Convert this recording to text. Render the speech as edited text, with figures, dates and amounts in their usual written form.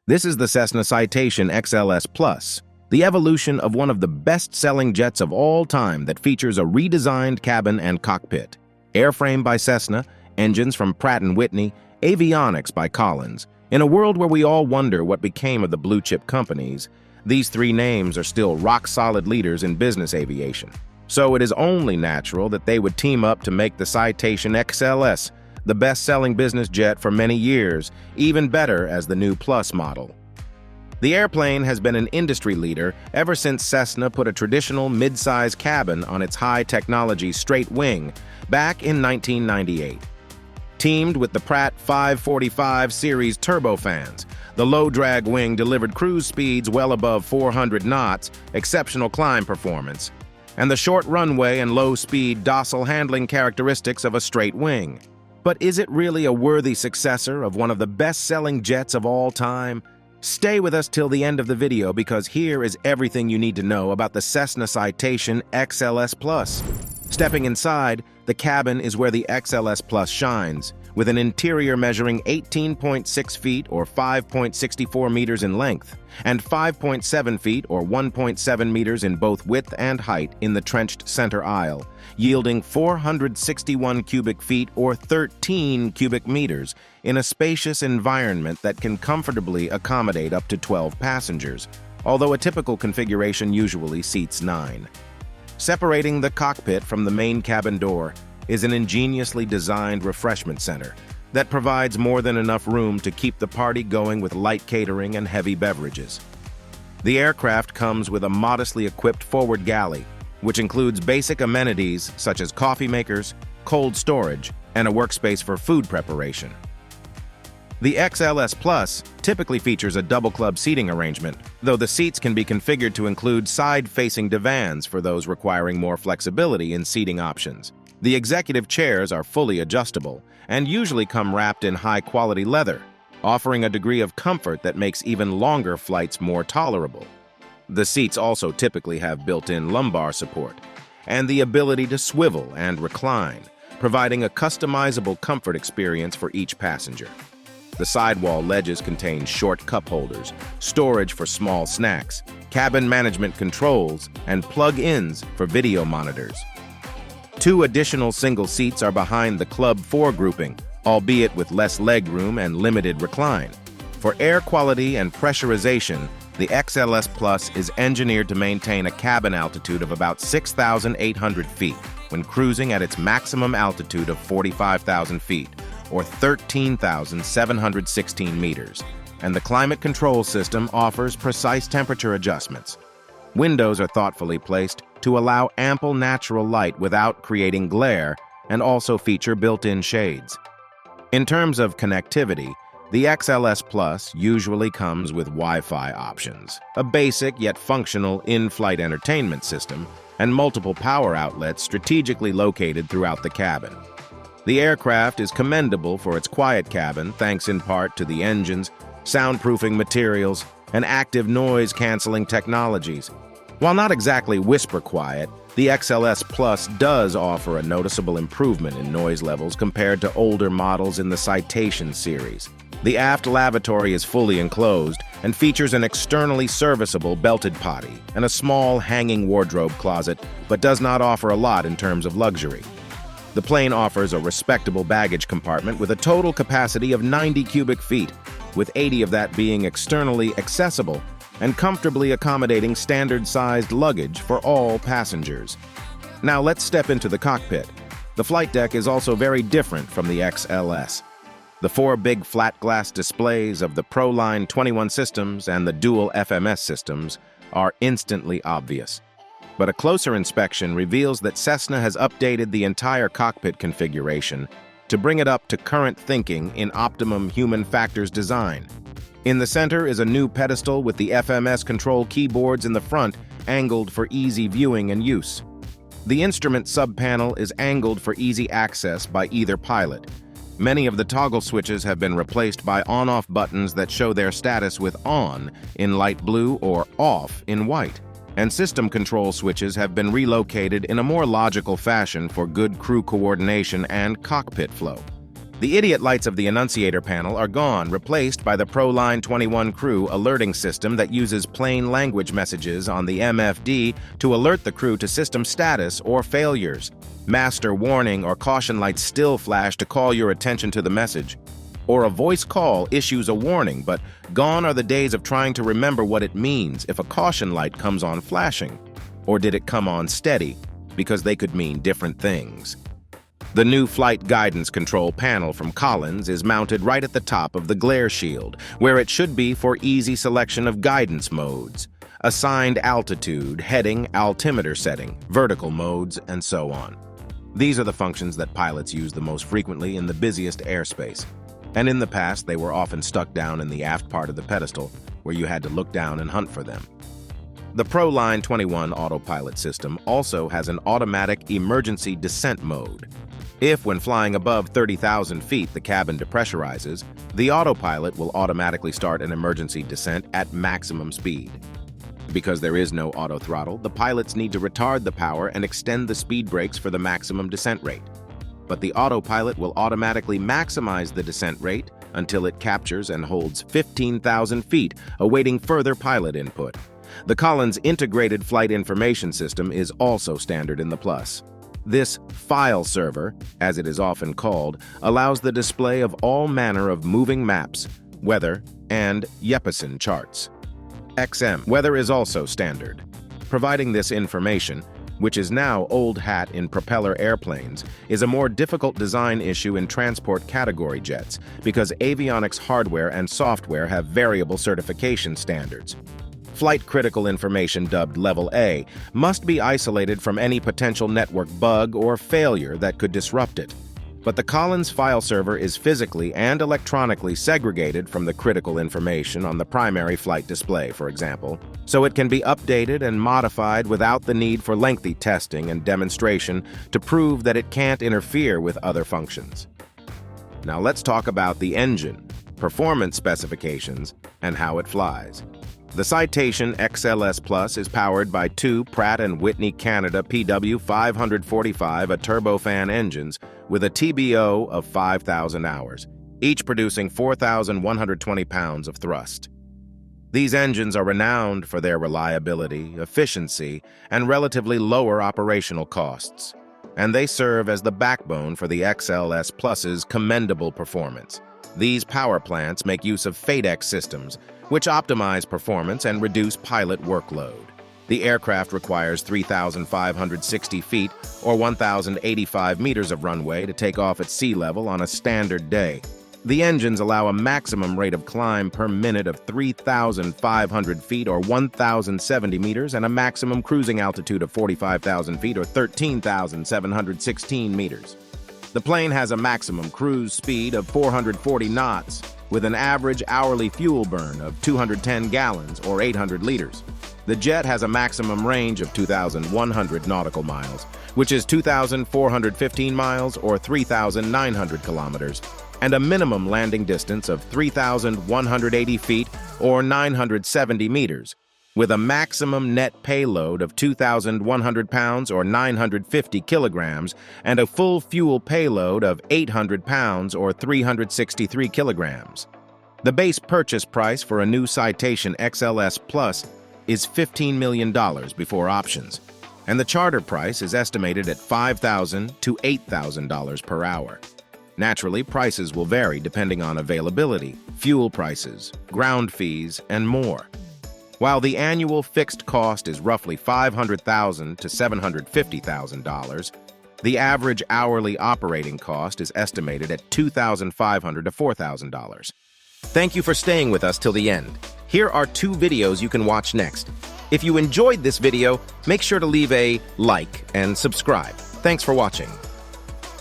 This is the Cessna Citation XLS Plus, the evolution of one of the best-selling jets of all time that features a redesigned cabin and cockpit. Airframe by Cessna, engines from Pratt Whitney, avionics by Collins. In a world where we all wonder what became of the blue-chip companies, these three names are still rock-solid leaders in business aviation. So it is only natural that they would team up to make the Citation XLS, the best-selling business jet for many years, even better as the new Plus model. The airplane has been an industry leader ever since Cessna put a traditional mid-size cabin on its high-technology straight wing back in 1998. Teamed with the Pratt 545 series turbofans, the low-drag wing delivered cruise speeds well above 400 knots, exceptional climb performance, and the short runway and low-speed docile handling characteristics of a straight wing. But is it really a worthy successor of one of the best-selling jets of all time? Stay with us till the end of the video because here is everything you need to know about the Cessna Citation XLS Plus. Stepping inside, the cabin is where the XLS Plus shines, with an interior measuring 18.6 feet or 5.64 meters in length, and 5.7 feet or 1.7 meters in both width and height in the trenched center aisle, yielding 461 cubic feet or 13 cubic meters in a spacious environment that can comfortably accommodate up to 12 passengers, although a typical configuration usually seats 9. Separating the cockpit from the main cabin door is an ingeniously designed refreshment center that provides more than enough room to keep the party going with light catering and heavy beverages. The aircraft comes with a modestly equipped forward galley, which includes basic amenities such as coffee makers, cold storage, and a workspace for food preparation. The XLS Plus typically features a double club seating arrangement, though the seats can be configured to include side-facing divans for those requiring more flexibility in seating options. The executive chairs are fully adjustable and usually come wrapped in high-quality leather, offering a degree of comfort that makes even longer flights more tolerable. The seats also typically have built-in lumbar support and the ability to swivel and recline, providing a customizable comfort experience for each passenger. The sidewall ledges contain short cup holders, storage for small snacks, cabin management controls, and plug-ins for video monitors. 2 additional single seats are behind the Club 4 grouping, albeit with less legroom and limited recline. For air quality and pressurization, the XLS Plus is engineered to maintain a cabin altitude of about 6,800 feet when cruising at its maximum altitude of 45,000 feet, or 13,716 meters, and the climate control system offers precise temperature adjustments. Windows are thoughtfully placed to allow ample natural light without creating glare and also feature built-in shades. In terms of connectivity, the XLS Plus usually comes with Wi-Fi options, a basic yet functional in-flight entertainment system, and multiple power outlets strategically located throughout the cabin. The aircraft is commendable for its quiet cabin thanks in part to the engines, soundproofing materials, and active noise-canceling technologies. While not exactly whisper quiet, the XLS Plus does offer a noticeable improvement in noise levels compared to older models in the Citation series. The aft lavatory is fully enclosed and features an externally serviceable belted potty and a small hanging wardrobe closet, but does not offer a lot in terms of luxury. The plane offers a respectable baggage compartment with a total capacity of 90 cubic feet, with 80 of that being externally accessible and comfortably accommodating standard-sized luggage for all passengers. Now let's step into the cockpit. The flight deck is also very different from the XLS. The 4 big flat glass displays of the ProLine 21 systems and the dual FMS systems are instantly obvious. But a closer inspection reveals that Cessna has updated the entire cockpit configuration to bring it up to current thinking in optimum human factors design. In the center is a new pedestal with the FMS control keyboards in the front angled for easy viewing and use. The instrument subpanel is angled for easy access by either pilot. Many of the toggle switches have been replaced by on-off buttons that show their status with on in light blue or off in white. And system control switches have been relocated in a more logical fashion for good crew coordination and cockpit flow. The idiot lights of the annunciator panel are gone, replaced by the ProLine 21 crew alerting system that uses plain language messages on the MFD to alert the crew to system status or failures. Master warning or caution lights still flash to call your attention to the message. Or a voice call issues a warning, but gone are the days of trying to remember what it means if a caution light comes on flashing. Or did it come on steady? Because they could mean different things. The new flight guidance control panel from Collins is mounted right at the top of the glare shield, where it should be for easy selection of guidance modes, assigned altitude, heading, altimeter setting, vertical modes, and so on. These are the functions that pilots use the most frequently in the busiest airspace, and in the past they were often stuck down in the aft part of the pedestal, where you had to look down and hunt for them. The ProLine 21 autopilot system also has an automatic emergency descent mode. If, when flying above 30,000 feet, the cabin depressurizes, the autopilot will automatically start an emergency descent at maximum speed. Because there is no auto throttle, the pilots need to retard the power and extend the speed brakes for the maximum descent rate. But the autopilot will automatically maximize the descent rate until it captures and holds 15,000 feet, awaiting further pilot input. The Collins Integrated Flight Information System is also standard in the Plus. This file server, as it is often called, allows the display of all manner of moving maps, weather, and Jeppesen charts. XM weather is also standard. Providing this information, which is now old hat in propeller airplanes, is a more difficult design issue in transport category jets because avionics hardware and software have variable certification standards. Flight-critical information, dubbed Level A, must be isolated from any potential network bug or failure that could disrupt it. But the Collins file server is physically and electronically segregated from the critical information on the primary flight display, for example, so it can be updated and modified without the need for lengthy testing and demonstration to prove that it can't interfere with other functions. Now let's talk about the engine, performance specifications, and how it flies. The Citation XLS Plus is powered by two Pratt Whitney Canada PW545 turbofan engines with a TBO of 5,000 hours, each producing 4,120 pounds of thrust. These engines are renowned for their reliability, efficiency, and relatively lower operational costs, and they serve as the backbone for the XLS Plus's commendable performance. These power plants make use of FADEC systems, which optimize performance and reduce pilot workload. The aircraft requires 3,560 feet or 1,085 meters of runway to take off at sea level on a standard day. The engines allow a maximum rate of climb per minute of 3,500 feet or 1,070 meters and a maximum cruising altitude of 45,000 feet or 13,716 meters. The plane has a maximum cruise speed of 440 knots, with an average hourly fuel burn of 210 gallons or 800 liters. The jet has a maximum range of 2,100 nautical miles, which is 2,415 miles or 3,900 kilometers, and a minimum landing distance of 3,180 feet or 970 meters, with a maximum net payload of 2,100 pounds or 950 kilograms and a full fuel payload of 800 pounds or 363 kilograms. The base purchase price for a new Citation XLS Plus is $15 million before options, and the charter price is estimated at $5,000 to $8,000 per hour. Naturally, prices will vary depending on availability, fuel prices, ground fees, and more. While the annual fixed cost is roughly $500,000 to $750,000, the average hourly operating cost is estimated at $2,500 to $4,000. Thank you for staying with us till the end. Here are 2 videos you can watch next. If you enjoyed this video, make sure to leave a like and subscribe. Thanks for watching.